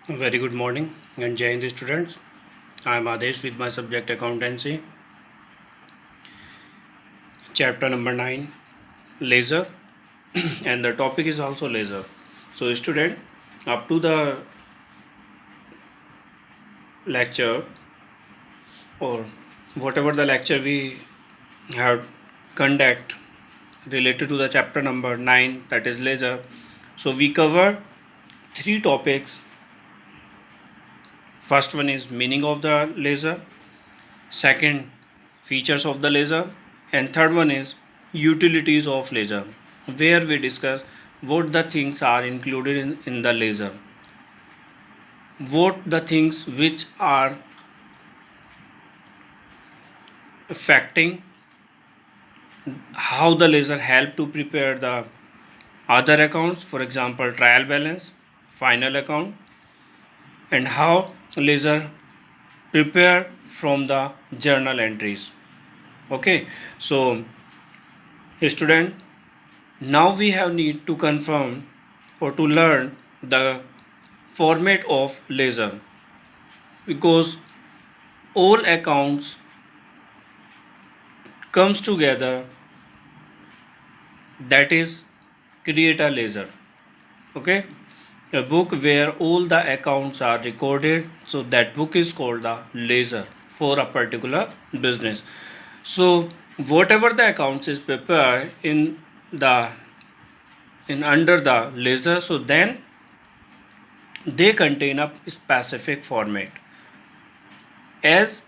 Very good morning and Jai Hind students. I am Adesh with my subject accountancy, chapter number 9, laser, and the topic is also laser. So, student, up to the lecture or whatever the lecture we have conduct related to the chapter number 9, that is laser. So, we cover three topics. First one is meaning of the laser, second, features of the laser, and third one is utilities of laser, where we discuss what the things are included in the laser, what the things which are affecting, how the laser help to prepare the other accounts, for example trial balance, final account, and how laser prepare from the journal entries. Okay, so student, now we have need to confirm or to learn the format of laser, because all accounts comes together, that is create a laser. Okay, a book where all the accounts are recorded, so that book is called the laser for a particular business. So whatever the accounts is prepared the in under the laser, so then they contain a specific format, as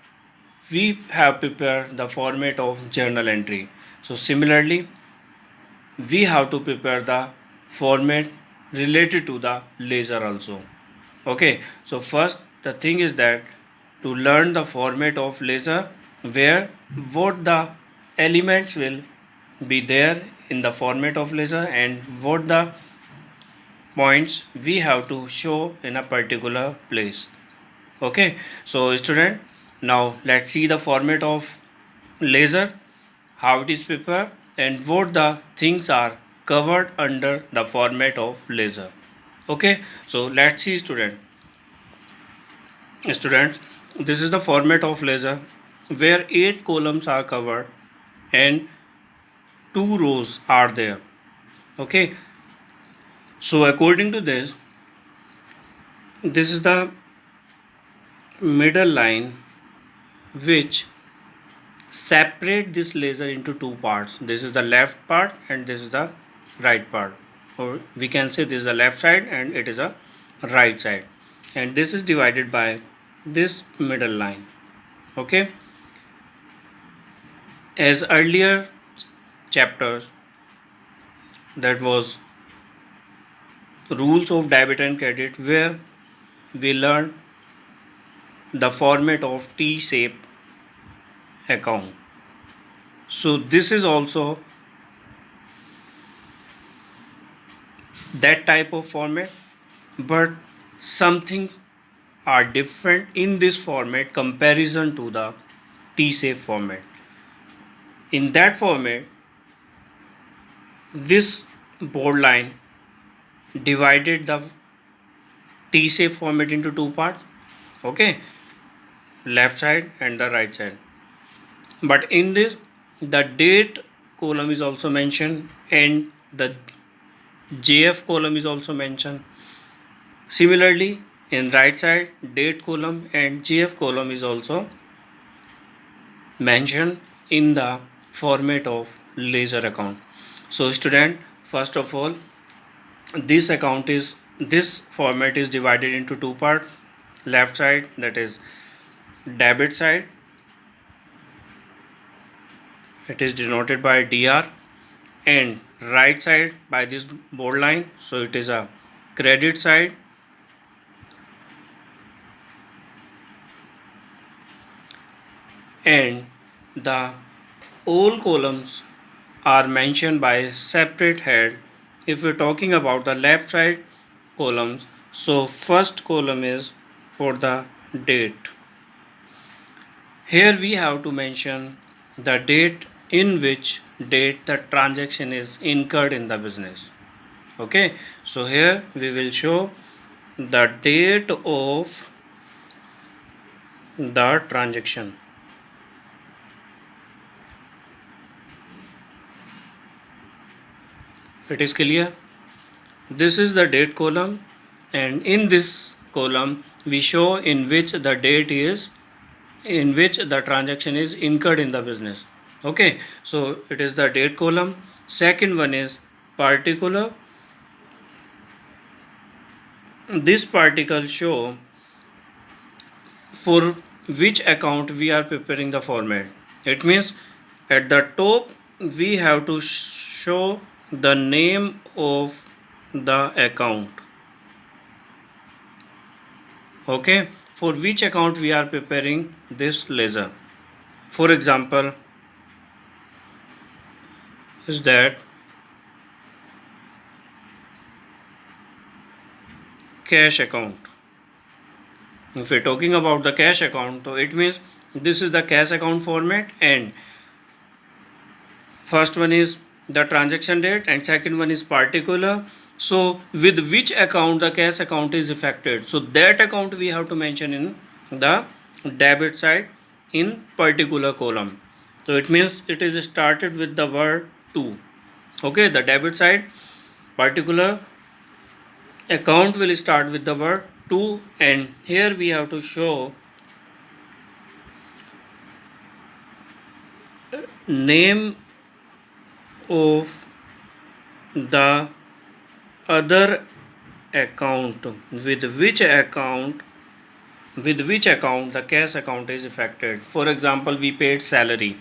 we have prepared the format of journal entry. So similarly, we have to prepare the format related to the laser also. Okay, so first the thing is that to learn the format of laser, where what the elements will be there in the format of laser and what the points we have to show in a particular place. Okay, so student, now let's see the format of laser, how it is prepared, and what the things are covered under the format of laser. Okay, so let's see students, this is the format of laser, where 8 columns are covered and 2 rows are there. Okay, so according to this is the middle line which separate this laser into two parts. This is the left part and this is the right part, or we can say this is the left side and it is a right side, and this is divided by this middle line. Okay, as earlier chapters, that was rules of debit and credit, where we learned the format of T shape account. So this is also that type of format, but something are different in this format comparison to the T-shape format. In that format, this board line divided the T-shape format into two parts. Okay, left side and the right side. But in this, the date column is also mentioned and the JF column is also mentioned. Similarly, in right side, date column and GF column is also mentioned in the format of laser account. So student, first of all, this format is divided into two parts. Left side, that is debit side, it is denoted by DR, and right side by this board line, so it is a credit side, and the all columns are mentioned by separate head. If we're talking about the left side columns, so first column is for the date. Here we have to mention the date in which date the transaction is incurred in the business. Okay, so here we will show the date of the transaction. It is clear? This is the date column, and in this column we show in which the date is, in which the transaction is incurred in the business. Okay, so it is the date column. Second one is particular. This particle show for which account we are preparing the format. It means at the top we have to show the name of the account. Okay, for which account we are preparing this ledger. For example, is that cash account. If we're talking about the cash account, so it means this is the cash account format, and first one is the transaction date and second one is particular. So with which account the cash account is affected, so that account we have to mention in the debit side in particular column. So it means it is started with the word to. Okay, the debit side particular account will start with the word to, and here we have to show name of the other account, with which account the cash account is affected. For example, we paid salary.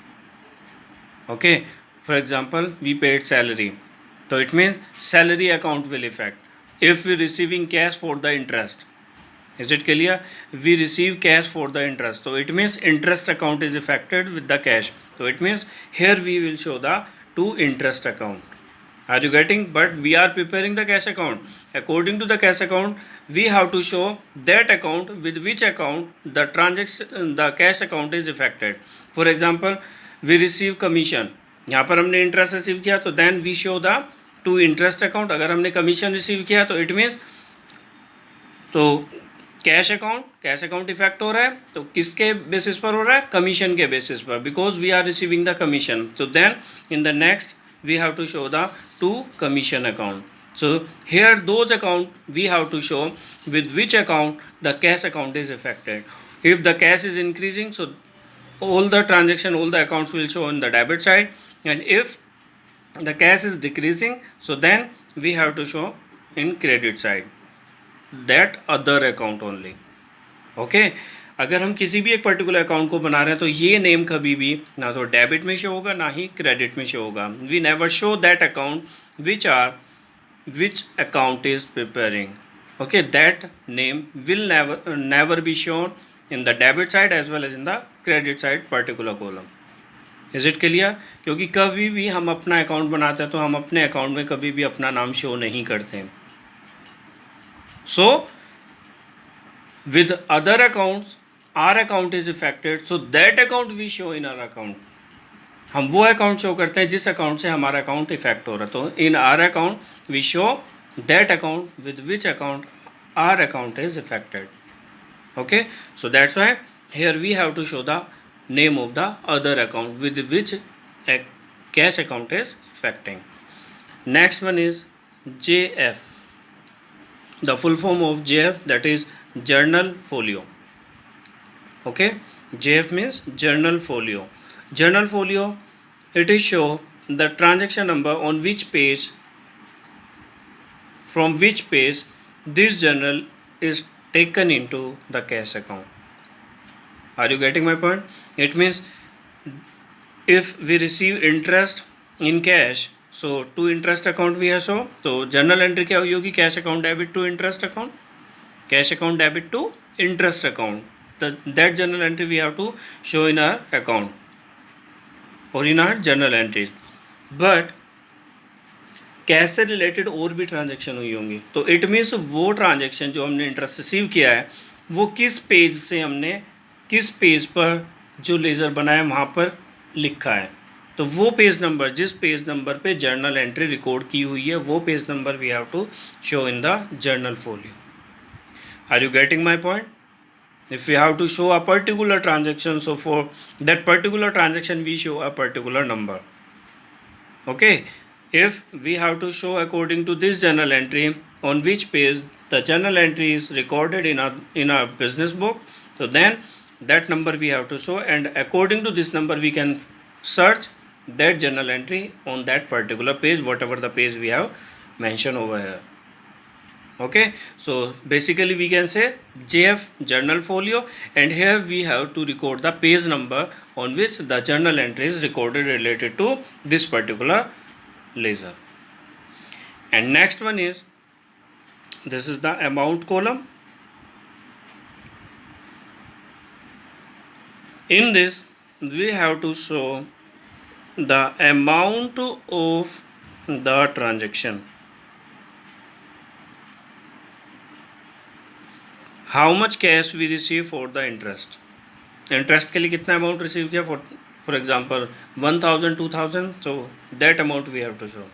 Okay, for example, we paid salary, so it means salary account will affect. If we receiving cash for the interest, is it clear? We receive cash for the interest, so it means interest account is affected with the cash. So it means here we will show the to interest account. Are you getting? But we are preparing the cash account. According to the cash account, we have to show that account with which account the transaction, the cash account is affected. For example, we receive commission. यहाँ पर हमने interest receive किया, तो then we show the to interest account. अगर हमने commission receive किया तो it means तो कैश अकाउंट इफेक्ट हो रहा है. तो किसके बेसिस पर हो रहा है? कमीशन के बेसिस पर, because we are receiving the commission. so then in the next we have to show the to commission account. So here those account we have to show with which account the cash account is affected. If the cash is increasing, so all the transaction, all the accounts will show on the debit side, and if the cash is decreasing, so then we have to show in credit side, that other account only. Okay, अगर हम किसी भी एक particular account को बना रहे हैं तो ये नेम कभी भी ना तो डेबिट में शो होगा ना ही क्रेडिट में शो होगा. We never show that account which account is preparing. Okay, that name will never be shown in the debit side as well as in the credit side particular column. Is it clear? क्योंकि कभी भी हम अपना account बनाते हैं तो हम अपने अकाउंट में कभी भी अपना नाम शो नहीं करते हैं. सो with other accounts our account is affected, so that account we show in our account. हम वो अकाउंट शो करते हैं जिस अकाउंट से हमारा अकाउंट इफेक्ट हो रहा है. तो in our account we show that account with which account our account is affected. Okay, so that's why here we have to show the name of the other account with which a cash account is affecting. Next one is JF. The full form of JF, that is journal folio. Okay, JF means journal folio. Journal folio, it is show the transaction number on which page, from which page this journal is taken into the cash account. Are you getting my point? It means if we receive interest in cash, so to interest account we have show, तो journal entry क्या हुई होगी? cash account debit to interest account, cash account debit to interest account. That journal entry we have to show in our account or in our journal entries. But cash से related और भी transaction हुई होंगी, तो it means वो transaction जो हमने interest receive किया है वो किस पेज से हमने, किस पेज पर जो लेज़र बनाया वहाँ पर लिखा है. तो वो पेज नंबर, जिस पेज नंबर पे जर्नल एंट्री रिकॉर्ड की हुई है, वो page number we have to show in the journal folio. Are you getting my point? If we have to show a particular transaction, so for that particular transaction we show a particular number. Okay, if we have to show according to this journal entry on which page the journal entry is recorded in our business book, so then that number we have to show, and according to this number we can search that journal entry on that particular page, whatever the page we have mentioned over here. Okay, so basically we can say JF journal folio, and here we have to record the page number on which the journal entry is recorded related to this particular ledger. And next one is, this is the amount column. In this we have to show the amount of the transaction. How much cash we receive for the interest. Interest के लिए कितना amount receive किया, for example 1000 2000, so that amount we have to show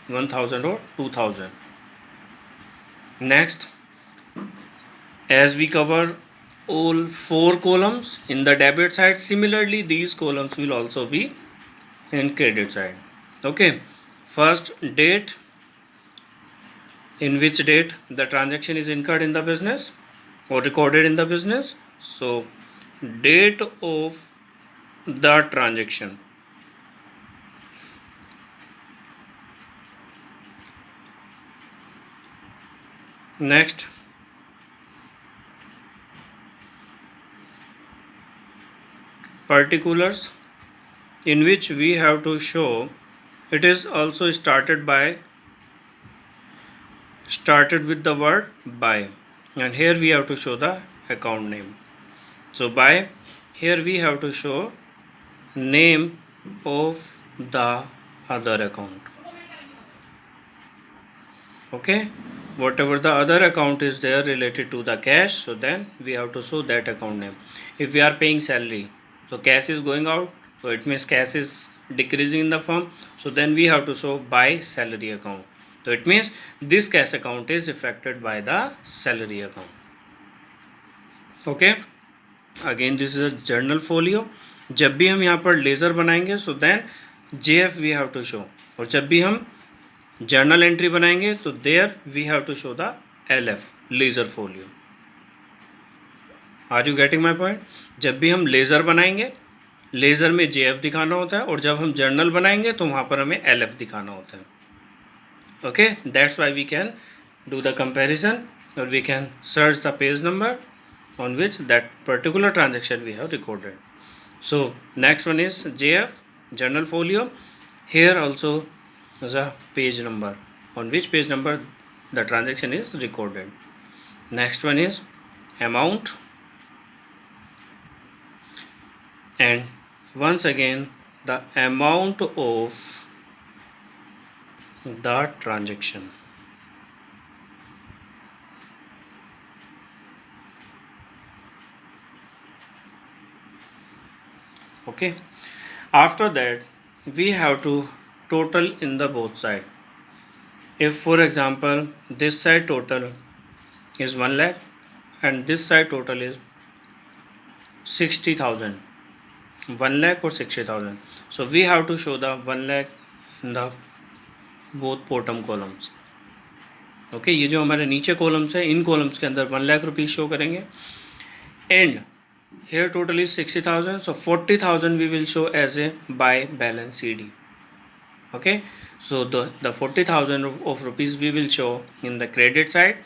1000 or 2000. Next, as we cover all 4 columns in the debit side, similarly these columns will also be in credit side. Okay, first, date, in which date the transaction is incurred in the business or recorded in the business. So date of the transaction. Next, particulars, in which we have to show it is also started with the word by, and here we have to show the account name. So by, here we have to show name of the other account. Okay, whatever the other account is there related to the cash, so then we have to show that account name. If we are paying salary, so cash is going out, so it means cash is decreasing in the firm, so then we have to show by salary account. So it means this cash account is affected by the salary account. Okay, again this is a journal folio. जब भी हम यहाँ पर ledger बनाएंगे, so then JF we have to show, और जब भी हम जर्नल एंट्री बनाएंगे तो there we have to show the LF ledger folio. Are you getting my point? जब भी हम लेज़र बनाएंगे, लेज़र में JF दिखाना होता है, और जब हम जर्नल बनाएंगे तो वहाँ पर हमें LF दिखाना होता है. Okay, that's why we can do the comparison, और we can search the page number on which that particular transaction we have recorded. So next one is JF journal folio. Here also is a page number on which page number the transaction is recorded. Next one is amount, and once again the amount of the transaction. Okay, after that we have to total in the both side. If for example this side total is 1 lakh and this side total is 60,000, 1 lakh or 60,000, so we have to show the 1 lakh in the both bottom columns. Okay, ये जो हमारे नीचे columns है, इन columns के अंदर 1 lakh rupees show करेंगे. And here total is 60,000, so 40,000 we will show as a by balance CD. Okay, so the 40,000 of rupees we will show in the credit side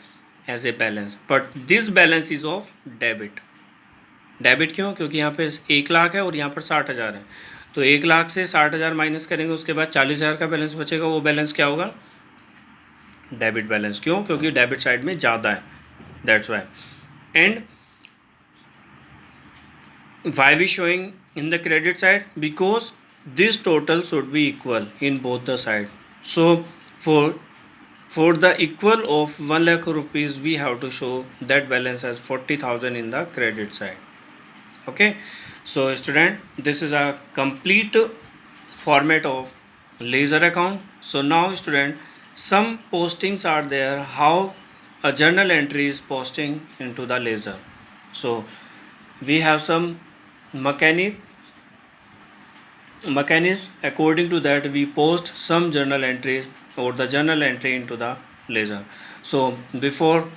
as a balance, but this balance is of debit. Debit क्यों? क्योंकि यहाँ पे 1 लाख है और यहाँ पर 60,000 है, तो 1 लाख से 60,000 माइनस करेंगे, उसके बाद 40,000 का बैलेंस बचेगा. वो बैलेंस क्या होगा? Debit balance. क्यों? क्योंकि डेबिट साइड में ज़्यादा है, that's why. And why we showing in the credit side? Because this total should be equal in both the side. So for the equal of 1 lakh rupees we have to show that balance as 40,000 in the credit side. Okay, so student, this is a complete format of ledger account. So now student, some postings are there how a journal entry is posting into the ledger. So we have some mechanism. According to that, we post some journal entries or the journal entry into the ledger. So before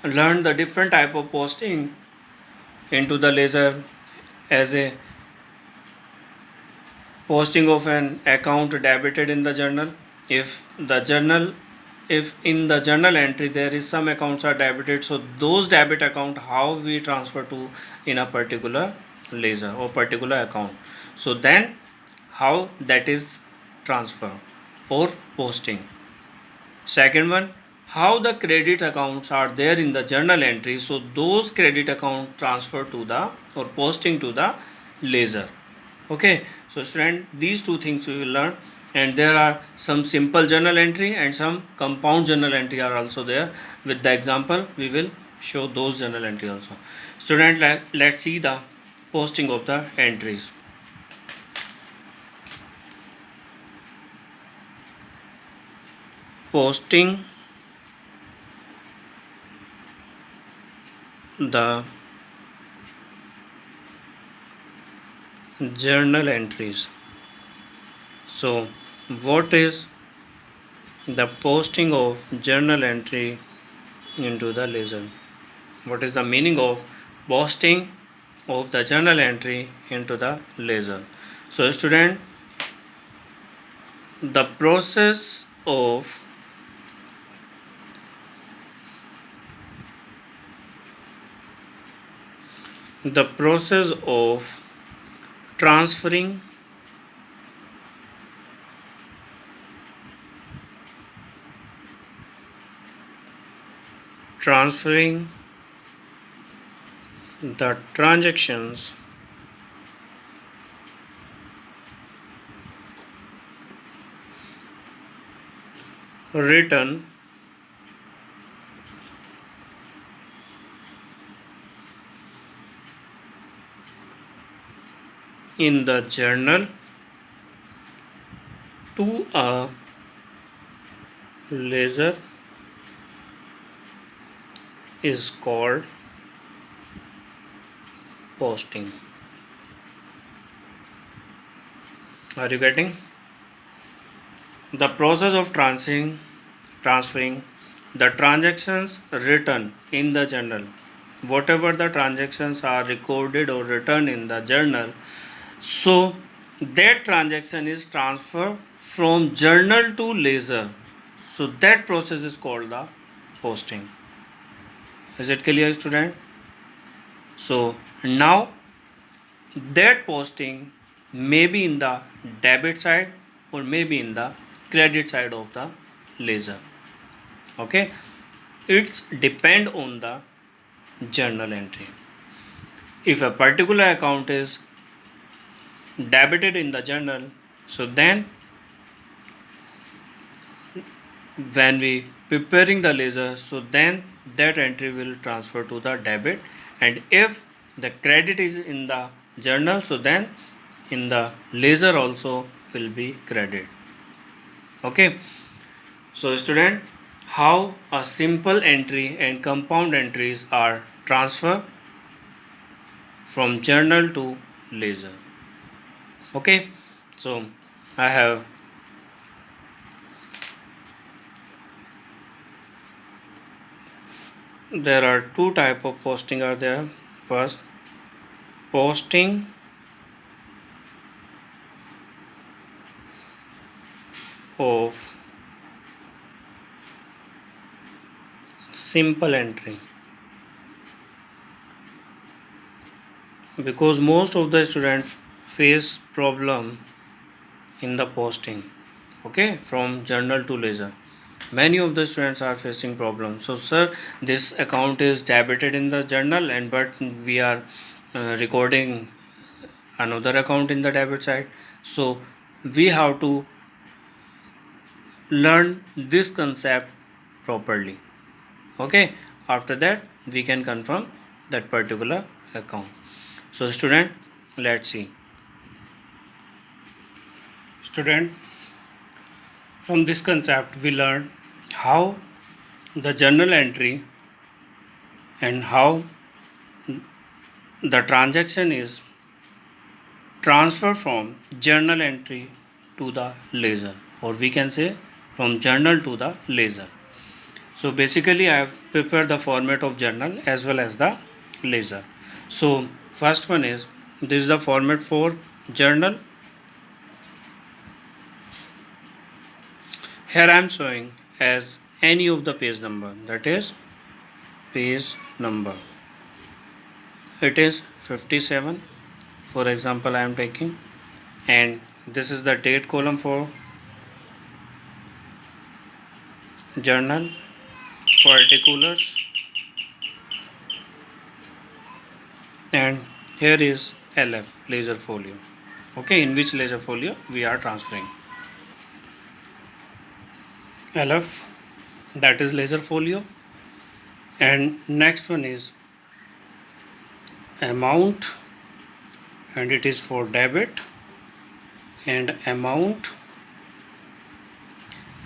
learn the different type of posting into the ledger, as a posting of an account debited in the journal. If in the journal entry there is some accounts are debited, so those debit account how we transfer to in a particular ledger or particular account, so then how that is transfer or posting. Second one, how the credit accounts are there in the journal entry, so those credit account transfer to the or posting to the ledger. Okay, so student, these two things we will learn, and there are some simple journal entry and some compound journal entry are also there. With the example we will show those journal entry also. Student, let's see the posting of the entries. Posting the journal entries. So what is the posting of journal entry into the ledger? What is the meaning of posting of the journal entry into the ledger? So student, the process of transferring transferring the transactions written in the journal to a ledger is called posting. Are you getting? The process of transferring the transactions written in the journal, whatever the transactions are recorded or written in the journal, so that transaction is transferred from journal to ledger, so that process is called the posting. Is it clear, student? So now that posting may be in the debit side or maybe in the credit side of the ledger. Okay, it's depend on the journal entry. If a particular account is debited in the journal, so then when we preparing the ledger, so then that entry will transfer to the debit, and if the credit is in the journal, so then in the ledger also will be credit. Okay, so student, how a simple entry and compound entries are transferred from journal to ledger. Okay, so I have there are two type of posting are there. First, posting of simple entry, because most of the students face problem in the posting, okay, from journal to ledger. Many of the students are facing problems. So sir, this account is debited in the journal, and but we are recording another account in the debit side, so we have to learn this concept properly. Okay, after that we can confirm that particular account. So student, let's see. Student, from this concept we learn how the journal entry and how the transaction is transferred from journal entry to the ledger, or we can say from journal to the ledger. So basically I have prepared the format of journal as well as the ledger. So first one is, this is the format for journal. Here I am showing as any of the page number, that is page number. It is 57, for example I am taking, and this is the date column for journal, particulars, and here is LF, ledger folio. Okay, in which ledger folio we are transferring. LF, that is ledger folio, and next one is amount, and it is for debit, and amount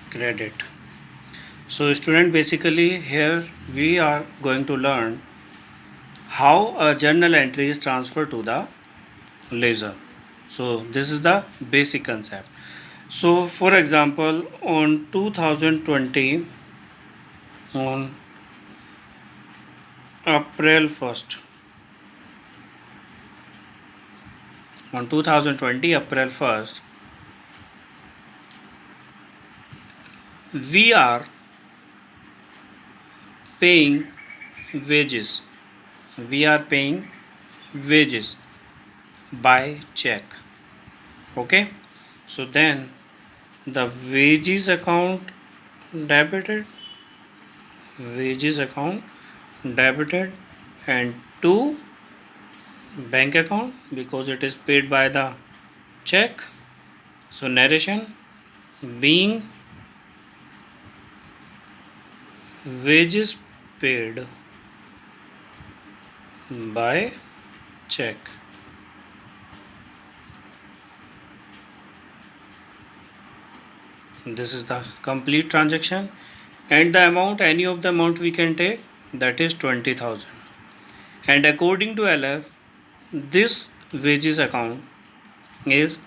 credit. So student, basically here we are going to learn how a journal entry is transferred to the ledger. So this is the basic concept. So for example, on 2020, on April 1st, on 2020 April 1st, we are paying wages. We are paying wages by check. Okay, so then the wages account debited, wages account debited, and to bank account because it is paid by the check. So narration being wages paid by check. This is the complete transaction, and the amount, any of the amount we can take, that is 20,000. And according to LF, this wages account is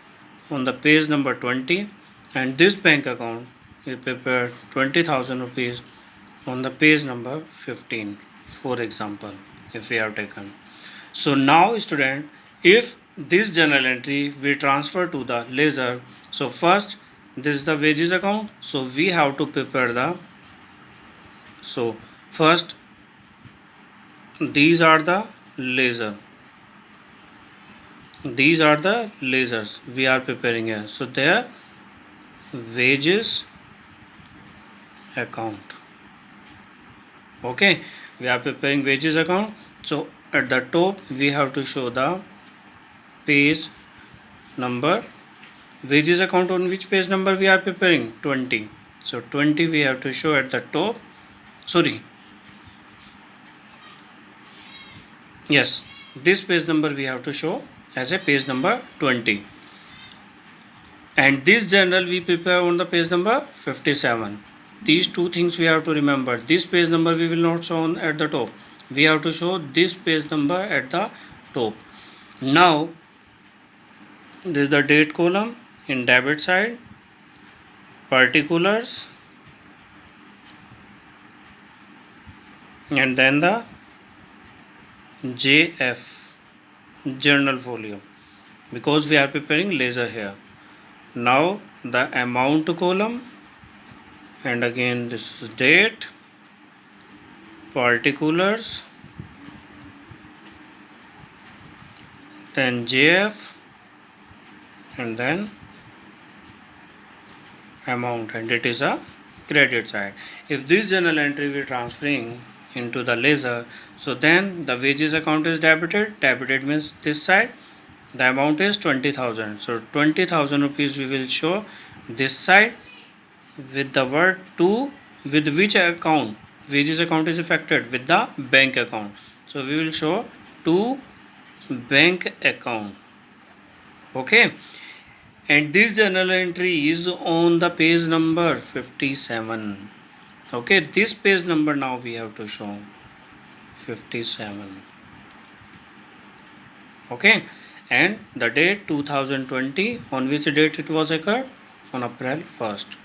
on the page number 20, and this bank account is prepared 20,000 rupees on the page number 15, for example, if we have taken. So now student, if this journal entry we transfer to the ledger, so first this is the wages account, so we have to prepare the, so first these are the ledger, these are the ledgers we are preparing here. So there wages account. Okay, we are preparing wages account. So at the top we have to show the page number, wages account on which page number we are preparing, 20. So 20 we have to show at the top. Sorry, yes, this page number we have to show as a page number 20, and this journal we prepare on the page number 57. These two things we have to remember. This page number we will not show on at the top, we have to show this page number at the top. Now this is the date column in debit side, particulars, and then the JF, journal folio, because we are preparing ledger here. Now the amount column, and again this is date, particulars, then JF, and then amount, and it is a credit side. If this journal entry we transferring into the ledger, so then the wages account is debited. Debited means this side, the amount is 20,000. So 20,000 rupees we will show this side with the word to, with which account wages account is affected, with the bank account. So we will show to bank account. Okay, and this journal entry is on the page number 57. Okay, this page number now we have to show 57. Okay, and the date 2020, on which date it was occurred? On April 1st.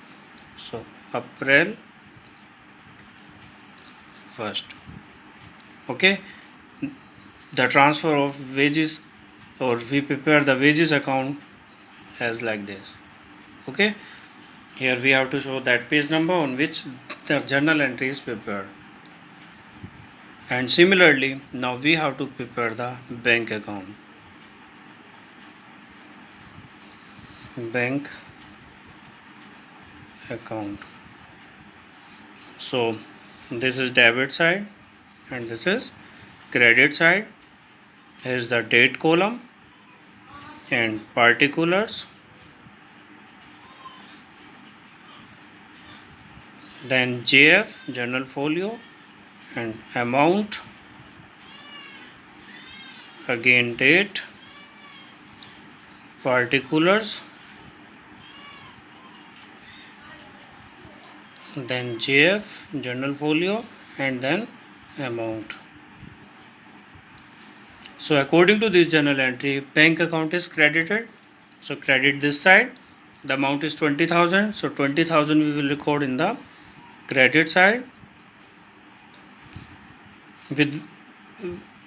So April 1st. Okay, the transfer of wages, or we prepare the wages account as like this. Okay, here we have to show that page number on which the journal entry is prepared. And similarly, now we have to prepare the bank account. Bank account. So this is debit side and this is credit side. Here is the date column and particulars. Then JF, journal folio, and amount. Again date, particulars, then JF, journal folio, and then amount. So according to this journal entry, bank account is credited. So credit this side. The amount is 20,000. So 20,000 we will record in the credit side. With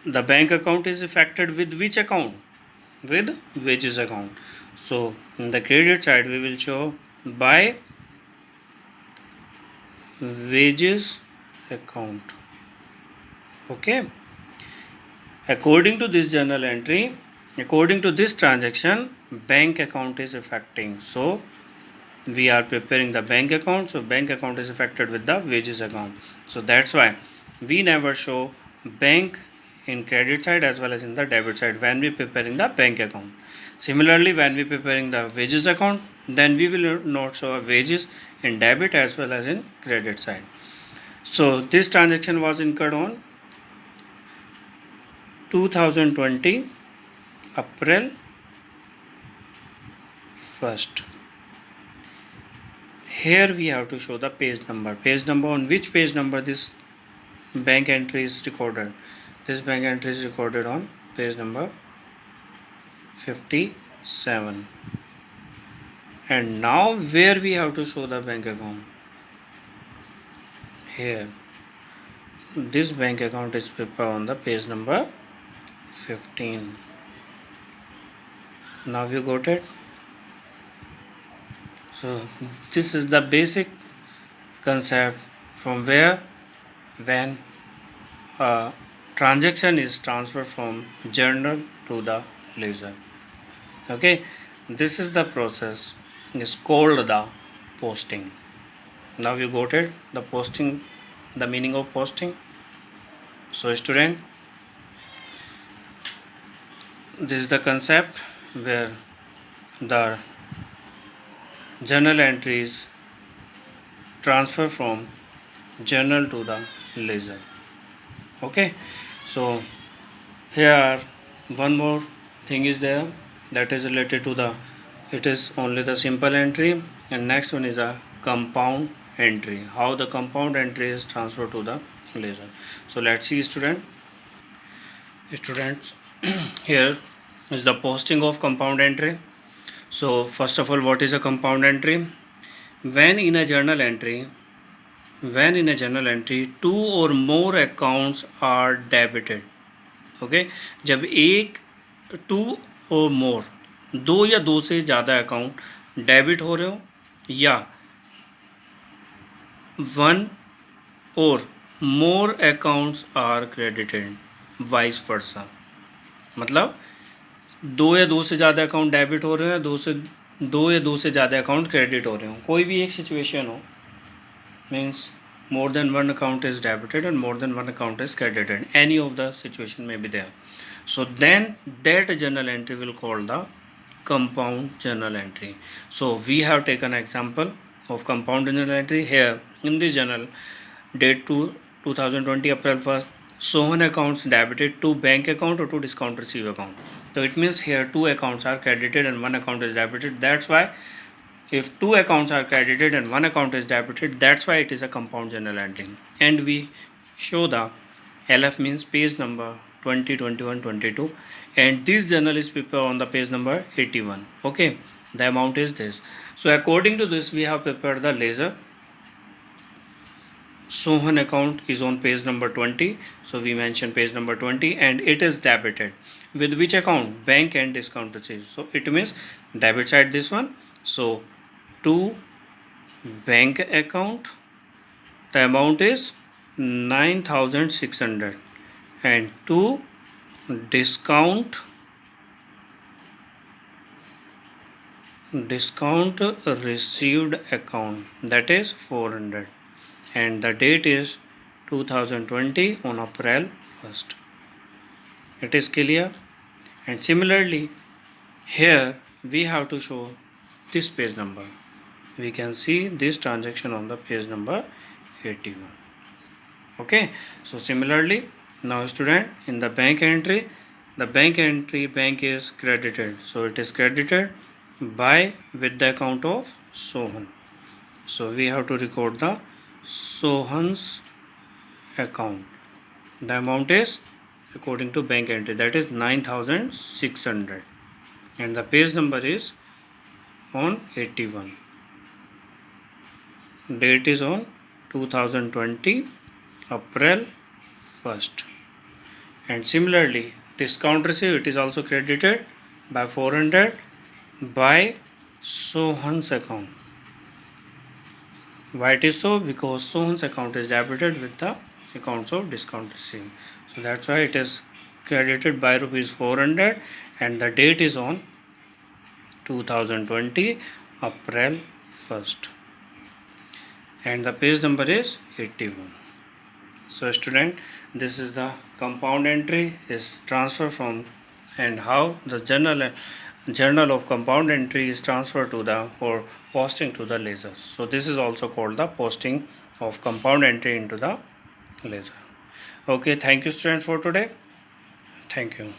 the bank account is affected with which account? With wages account. So in the credit side we will show by wages account. Okay. According to this journal entry, according to this transaction, bank account is affecting. So we are preparing the bank account. So bank account is affected with the wages account. So that's why we never show bank in credit side as well as in the debit side when we preparing the bank account. Similarly, when we preparing the wages account, then we will not show wages in debit as well as in credit side. So this transaction was incurred on 2020 April 1st. Here we have to show the page number. Page number, on which page number this bank entry is recorded? This bank entry is recorded on page number 57. And now where we have to show the bank account? Here. This bank account is prepared on the page number 15. Now you got it? So this is the basic concept from where when a transaction is transferred from journal to the ledger. Okay, this is the process. It's called the posting. Now you got it, the posting, the meaning of posting. So student, this is the concept where the journal entries transfer from journal to the ledger. Okay, so here one more thing is there, that is related to the, it is only the simple entry, and next one is a compound entry, how the compound entry is transferred to the ledger. So let's see students, here is the posting of compound entry. So first of all, what is a compound entry? When in a journal entry, two or more accounts are debited. Okay, जब एक, to और मोर, दो या दो से ज़्यादा account debit हो रहे हो, या वन और more accounts are credited, vice versa, मतलब दो या दो से ज़्यादा अकाउंट डेबिट हो रहे हैं, दो या दो से ज़्यादा अकाउंट क्रेडिट हो रहे हो, कोई भी एक सिचुएशन हो, means more than one account is debited and more than one account is credited, any of the situation may be there. So then that journal entry will call the compound journal entry. So we have taken example of compound journal entry here. In this journal, date to 2020 April 1st, Sohan accounts debited to bank account or to discount receive account. So it means here two accounts are credited and one account is debited. That's why If two accounts are credited and one account is debited, that's why it is a compound journal entry. And we show the LF means page number 20, 21, 22, and this journal is prepared on the page number 81. Okay, the amount is this. So according to this, we have prepared the ledger. Sohan account is on page number 20, so we mention page number 20, and it is debited with which account? Bank and discount receipts. So it means debit side this one. So to bank account, the amount is 9,600, and to discount received account, that is 400, and the date is 2020 on April 1st. It is clear? And similarly here we have to show this page number. We can see this transaction on the page number 81. Okay, so similarly now student, in the bank entry, the bank entry, bank is credited, so it is credited by with the account of Sohan. So we have to record the Sohan's account. The amount is according to bank entry, that is 9,600, and the page number is on 81. Date is on 2020 April 1st. And similarly discount receipt, it is also credited by 400 by Sohan's account. Why it is so? Because Sohan's account is debited with the accounts of discount receipt. So that's why it is credited by rupees 400, and the date is on 2020 April 1st, and the page number is 81. So student, this is the compound entry is transfer from, and how the journal of compound entry is transferred to the or posting to the ledger. So this is also called the posting of compound entry into the ledger. Okay, thank you students for today. Thank you.